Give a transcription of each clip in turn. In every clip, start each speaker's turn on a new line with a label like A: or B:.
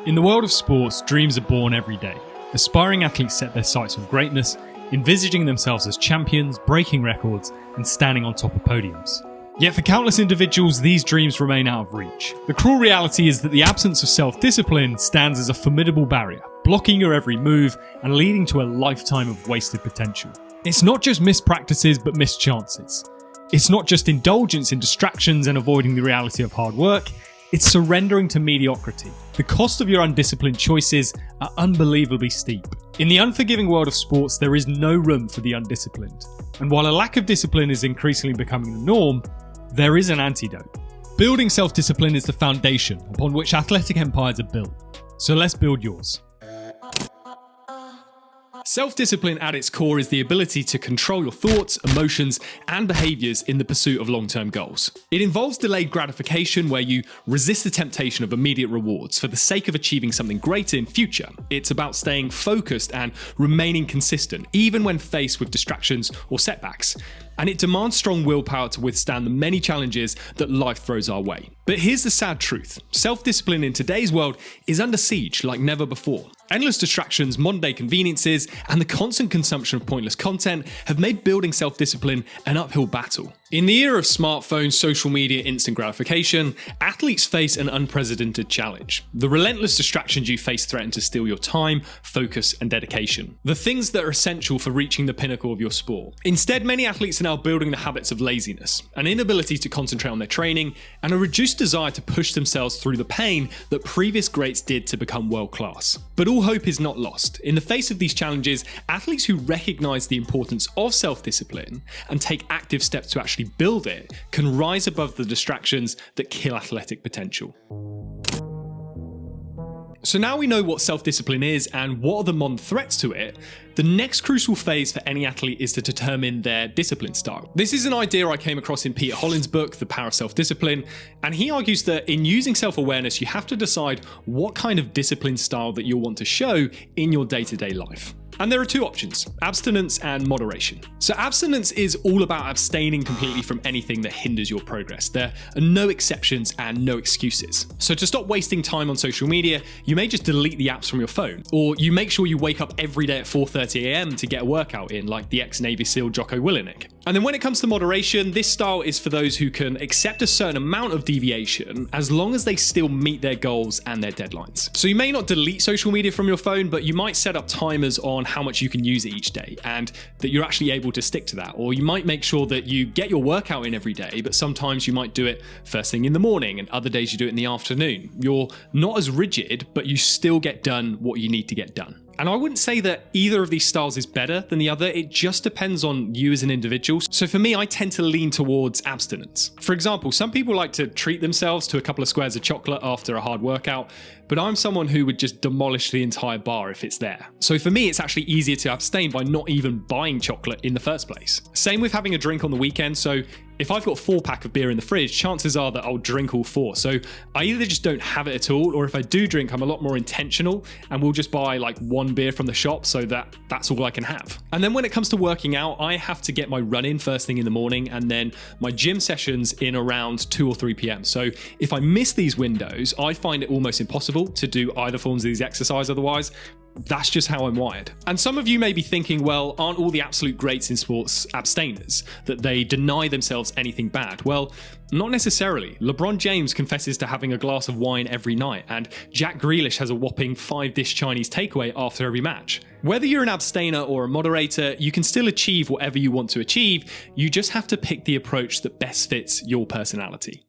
A: In the world of sports, dreams are born every day. Aspiring athletes set their sights on greatness, envisaging themselves as champions, breaking records, and standing on top of podiums. Yet for countless individuals, these dreams remain out of reach. The cruel reality is that the absence of self-discipline stands as a formidable barrier, blocking your every move and leading to a lifetime of wasted potential. It's not just missed practices, but missed chances. It's not just indulgence in distractions and avoiding the reality of hard work. It's surrendering to mediocrity. The cost of your undisciplined choices are unbelievably steep. In the unforgiving world of sports, there is no room for the undisciplined. And while a lack of discipline is increasingly becoming the norm, there is an antidote. Building self-discipline is the foundation upon which athletic empires are built. So let's build yours. Self-discipline at its core is the ability to control your thoughts, emotions, and behaviours in the pursuit of long-term goals. It involves delayed gratification where you resist the temptation of immediate rewards for the sake of achieving something greater in future. It's about staying focused and remaining consistent, even when faced with distractions or setbacks. And it demands strong willpower to withstand the many challenges that life throws our way. But here's the sad truth. Self-discipline in today's world is under siege like never before. Endless distractions, modern-day conveniences, and the constant consumption of pointless content have made building self-discipline an uphill battle. In the era of smartphones, social media, instant gratification, athletes face an unprecedented challenge. The relentless distractions you face threaten to steal your time, focus, and dedication. The things that are essential for reaching the pinnacle of your sport. Instead, many athletes are now building the habits of laziness, an inability to concentrate on their training, and a reduced desire to push themselves through the pain that previous greats did to become world-class. But all hope is not lost. In the face of these challenges, athletes who recognize the importance of self-discipline and take active steps to actually build it can rise above the distractions that kill athletic potential. So now we know what self-discipline is and what are the modern threats to it, the next crucial phase for any athlete is to determine their discipline style. This is an idea I came across in Peter Holland's book, The Power of Self-Discipline, and he argues that in using self-awareness, you have to decide what kind of discipline style that you'll want to show in your day-to-day life. And there are two options, abstinence and moderation. So abstinence is all about abstaining completely from anything that hinders your progress. There are no exceptions and no excuses. So to stop wasting time on social media, you may just delete the apps from your phone, or you make sure you wake up every day at 4:30 a.m. to get a workout in, like the ex-Navy SEAL Jocko Willink. And then when it comes to moderation, this style is for those who can accept a certain amount of deviation as long as they still meet their goals and their deadlines. So you may not delete social media from your phone, but you might set up timers on how much you can use it each day and that you're actually able to stick to that. Or you might make sure that you get your workout in every day, but sometimes you might do it first thing in the morning and other days you do it in the afternoon. You're not as rigid, but you still get done what you need to get done. And I wouldn't say that either of these styles is better than the other, it just depends on you as an individual. So for me, I tend to lean towards abstinence. For example, some people like to treat themselves to a couple of squares of chocolate after a hard workout, but I'm someone who would just demolish the entire bar if it's there. So for me, it's actually easier to abstain by not even buying chocolate in the first place. Same with having a drink on the weekend. So if I've got a 4-pack of beer in the fridge, chances are that I'll drink all 4. So I either just don't have it at all, or if I do drink, I'm a lot more intentional and we'll just buy like 1 beer from the shop so that's all I can have. And then when it comes to working out, I have to get my run in first thing in the morning and then my gym sessions in around 2 or 3 p.m. So if I miss these windows, I find it almost impossible to do either forms of these exercise otherwise. That's just how I'm wired. And some of you may be thinking, well, aren't all the absolute greats in sports abstainers, that they deny themselves anything bad? Well, not necessarily. LeBron James confesses to having a glass of wine every night, and Jack Grealish has a whopping 5-dish Chinese takeaway after every match. Whether you're an abstainer or a moderator, you can still achieve whatever you want to achieve. You just have to pick the approach that best fits your personality.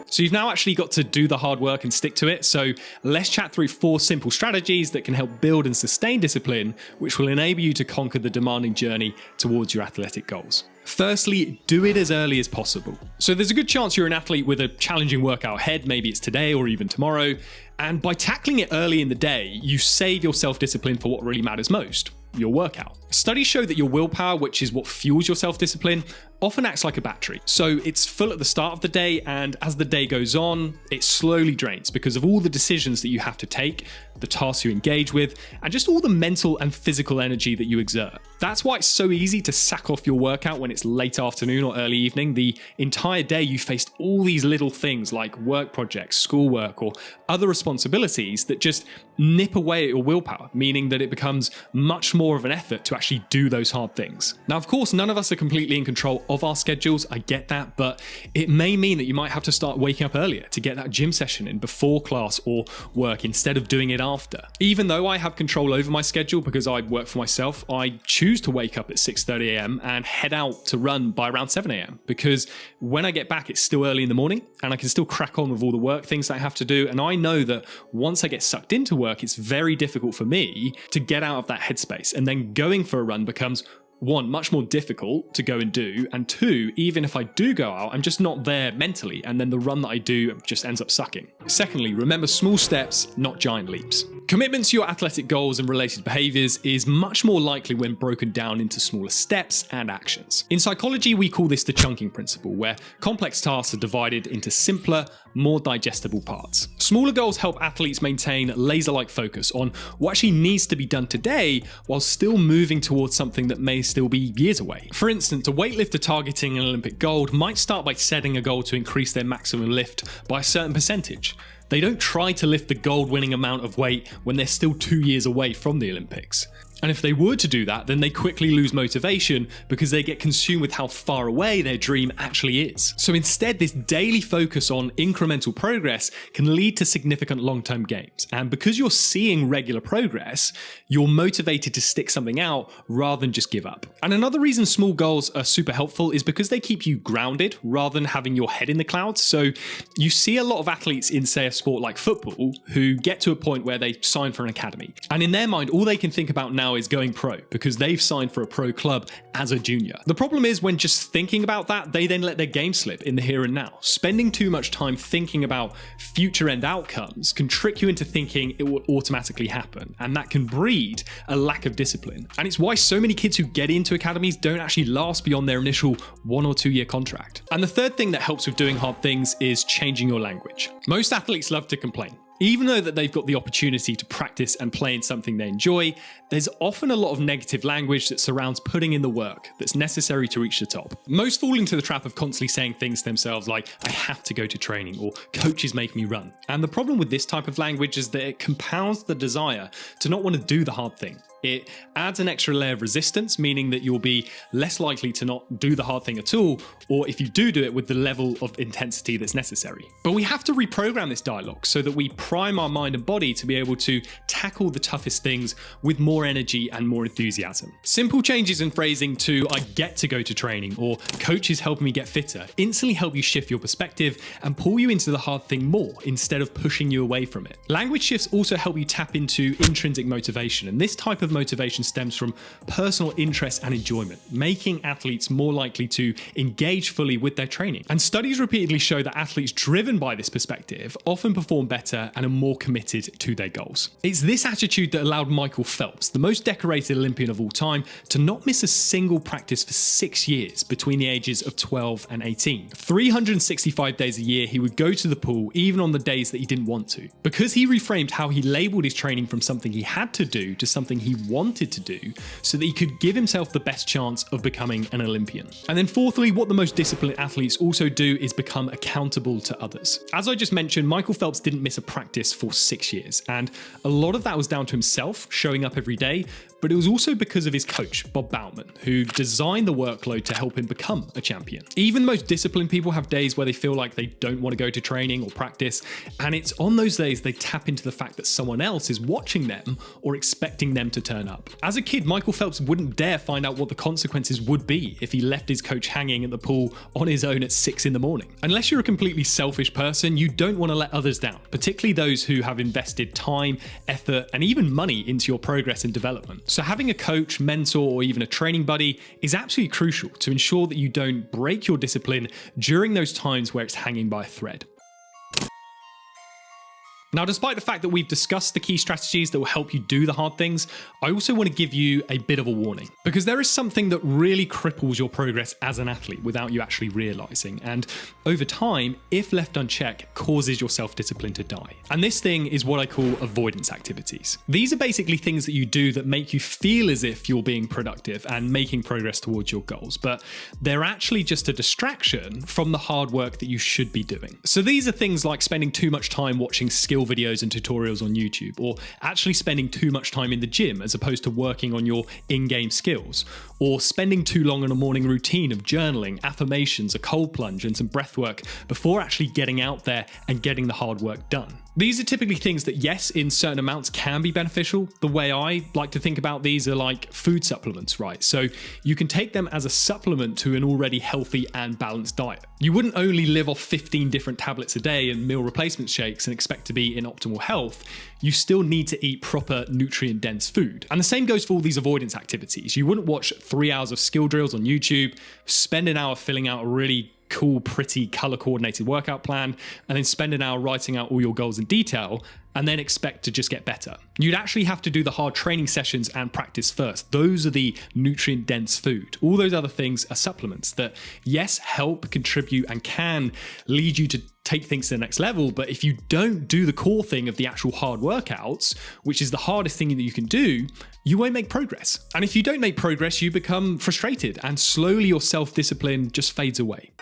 A: So you've now actually got to do the hard work and stick to it. So let's chat through 4 simple strategies that can help build and sustain discipline, which will enable you to conquer the demanding journey towards your athletic goals. Firstly, do it as early as possible. So there's a good chance you're an athlete with a challenging workout ahead, maybe it's today or even tomorrow. And by tackling it early in the day, you save your self-discipline for what really matters most, your workout. Studies show that your willpower, which is what fuels your self-discipline, often acts like a battery. So it's full at the start of the day, and as the day goes on, it slowly drains because of all the decisions that you have to take, the tasks you engage with, and just all the mental and physical energy that you exert. That's why it's so easy to sack off your workout when it's late afternoon or early evening. The entire day you faced all these little things like work projects, schoolwork, or other responsibilities that just nip away at your willpower, meaning that it becomes much more of an effort to actually do those hard things. Now, of course, none of us are completely in control of our schedules, I get that, but it may mean that you might have to start waking up earlier to get that gym session in before class or work instead of doing it after. Even though I have control over my schedule because I work for myself, I choose to wake up at 6:30 a.m. and head out to run by around 7 a.m. because when I get back, it's still early in the morning and I can still crack on with all the work things that I have to do. And I know that once I get sucked into work, it's very difficult for me to get out of that headspace. And then going for a run becomes, one, much more difficult to go and do, and two, even if I do go out, I'm just not there mentally, and then the run that I do just ends up sucking. Secondly, remember small steps, not giant leaps. Commitment to your athletic goals and related behaviors is much more likely when broken down into smaller steps and actions. In psychology, we call this the chunking principle, where complex tasks are divided into simpler, more digestible parts. Smaller goals help athletes maintain laser-like focus on what actually needs to be done today while still moving towards something that may still be years away. For instance, a weightlifter targeting an Olympic gold might start by setting a goal to increase their maximum lift by a certain percentage. They don't try to lift the gold-winning amount of weight when they're still 2 years away from the Olympics. And if they were to do that, then they quickly lose motivation because they get consumed with how far away their dream actually is. So instead, this daily focus on incremental progress can lead to significant long-term gains. And because you're seeing regular progress, you're motivated to stick something out rather than just give up. And another reason small goals are super helpful is because they keep you grounded rather than having your head in the clouds. So you see a lot of athletes in, say, a sport like football who get to a point where they sign for an academy. And in their mind, all they can think about now is going pro because they've signed for a pro club as a junior. The problem is when just thinking about that, they then let their game slip in the here and now. Spending too much time thinking about future end outcomes can trick you into thinking it will automatically happen, and that can breed a lack of discipline. And it's why so many kids who get into academies don't actually last beyond their initial 1 or 2 year contract. And the third thing that helps with doing hard things is changing your language. Most athletes love to complain. Even though that they've got the opportunity to practice and play in something they enjoy, there's often a lot of negative language that surrounds putting in the work that's necessary to reach the top. Most fall into the trap of constantly saying things to themselves like, I have to go to training, or coaches make me run. And the problem with this type of language is that it compounds the desire to not want to do the hard thing. It adds an extra layer of resistance, meaning that you'll be less likely to not do the hard thing at all, or if you do it with the level of intensity that's necessary. But we have to reprogram this dialogue so that we prime our mind and body to be able to tackle the toughest things with more energy and more enthusiasm. Simple changes in phrasing to I get to go to training or coach is helping me get fitter instantly help you shift your perspective and pull you into the hard thing more instead of pushing you away from it. Language shifts also help you tap into intrinsic motivation, and this type of motivation stems from personal interest and enjoyment, making athletes more likely to engage fully with their training. And studies repeatedly show that athletes driven by this perspective often perform better and are more committed to their goals. It's this attitude that allowed Michael Phelps, the most decorated Olympian of all time, to not miss a single practice for 6 years between the ages of 12 and 18. 365 days a year, he would go to the pool even on the days that he didn't want to, because he reframed how he labeled his training from something he had to do to something he wanted to do so that he could give himself the best chance of becoming an Olympian. And then fourthly, what the most disciplined athletes also do is become accountable to others. As I just mentioned, Michael Phelps didn't miss a practice for 6 years, and a lot of that was down to himself showing up every day, but it was also because of his coach, Bob Baumann, who designed the workload to help him become a champion. Even the most disciplined people have days where they feel like they don't want to go to training or practice, and it's on those days they tap into the fact that someone else is watching them or expecting them to turn up. As a kid, Michael Phelps wouldn't dare find out what the consequences would be if he left his coach hanging at the pool on his own at 6 in the morning. Unless you're a completely selfish person, you don't want to let others down, particularly those who have invested time, effort, and even money into your progress and development. So having a coach, mentor, or even a training buddy is absolutely crucial to ensure that you don't break your discipline during those times where it's hanging by a thread. Now, despite the fact that we've discussed the key strategies that will help you do the hard things, I also want to give you a bit of a warning, because there is something that really cripples your progress as an athlete without you actually realizing, and over time, if left unchecked, causes your self-discipline to die. And this thing is what I call avoidance activities. These are basically things that you do that make you feel as if you're being productive and making progress towards your goals, but they're actually just a distraction from the hard work that you should be doing. So these are things like spending too much time watching skill videos and tutorials on YouTube, or actually spending too much time in the gym as opposed to working on your in-game skills, or spending too long on a morning routine of journaling, affirmations, a cold plunge, and some breath work before actually getting out there and getting the hard work done. These are typically things that, yes, in certain amounts can be beneficial. The way I like to think about these are like food supplements, right? So you can take them as a supplement to an already healthy and balanced diet. You wouldn't only live off 15 different tablets a day and meal replacement shakes and expect to be in optimal health. You still need to eat proper nutrient-dense food. And the same goes for all these avoidance activities. You wouldn't watch 3 hours of skill drills on YouTube, spend an hour filling out a really cool, pretty, color-coordinated workout plan, and then spend an hour writing out all your goals in detail, and then expect to just get better. You'd actually have to do the hard training sessions and practice first. Those are the nutrient-dense food. All those other things are supplements that, yes, help, contribute, and can lead you to take things to the next level, but if you don't do the core thing of the actual hard workouts, which is the hardest thing that you can do, you won't make progress. And if you don't make progress, you become frustrated, and slowly your self-discipline just fades away.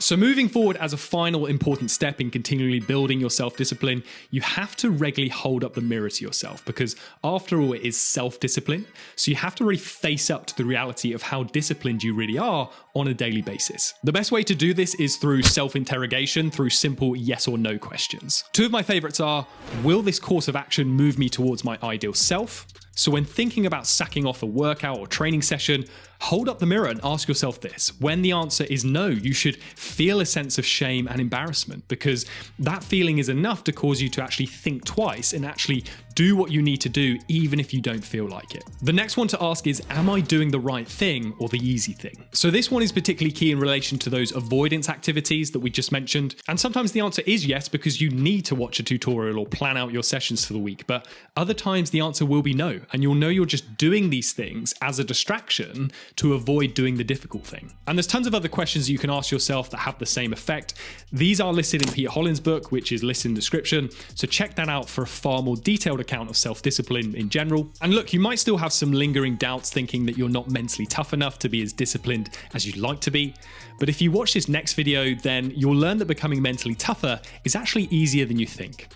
A: So moving forward, as a final important step in continually building your self-discipline, you have to regularly hold up the mirror to yourself, because after all, it is self-discipline. So you have to really face up to the reality of how disciplined you really are on a daily basis. The best way to do this is through self-interrogation, through simple yes or no questions. Two of my favorites are, will this course of action move me towards my ideal self? So when thinking about sacking off a workout or training session, hold up the mirror and ask yourself this. When the answer is no, you should feel a sense of shame and embarrassment, because that feeling is enough to cause you to actually think twice and actually do what you need to do, even if you don't feel like it. The next one to ask is, am I doing the right thing or the easy thing? So this one is particularly key in relation to those avoidance activities that we just mentioned. And sometimes the answer is yes, because you need to watch a tutorial or plan out your sessions for the week. But other times the answer will be no. And you'll know you're just doing these things as a distraction to avoid doing the difficult thing. And there's tons of other questions you can ask yourself that have the same effect. These are listed in Peter Hollin's book, which is listed in the description. So check that out for a far more detailed account of self-discipline in general. And look, you might still have some lingering doubts thinking that you're not mentally tough enough to be as disciplined as you'd like to be. But if you watch this next video, then you'll learn that becoming mentally tougher is actually easier than you think.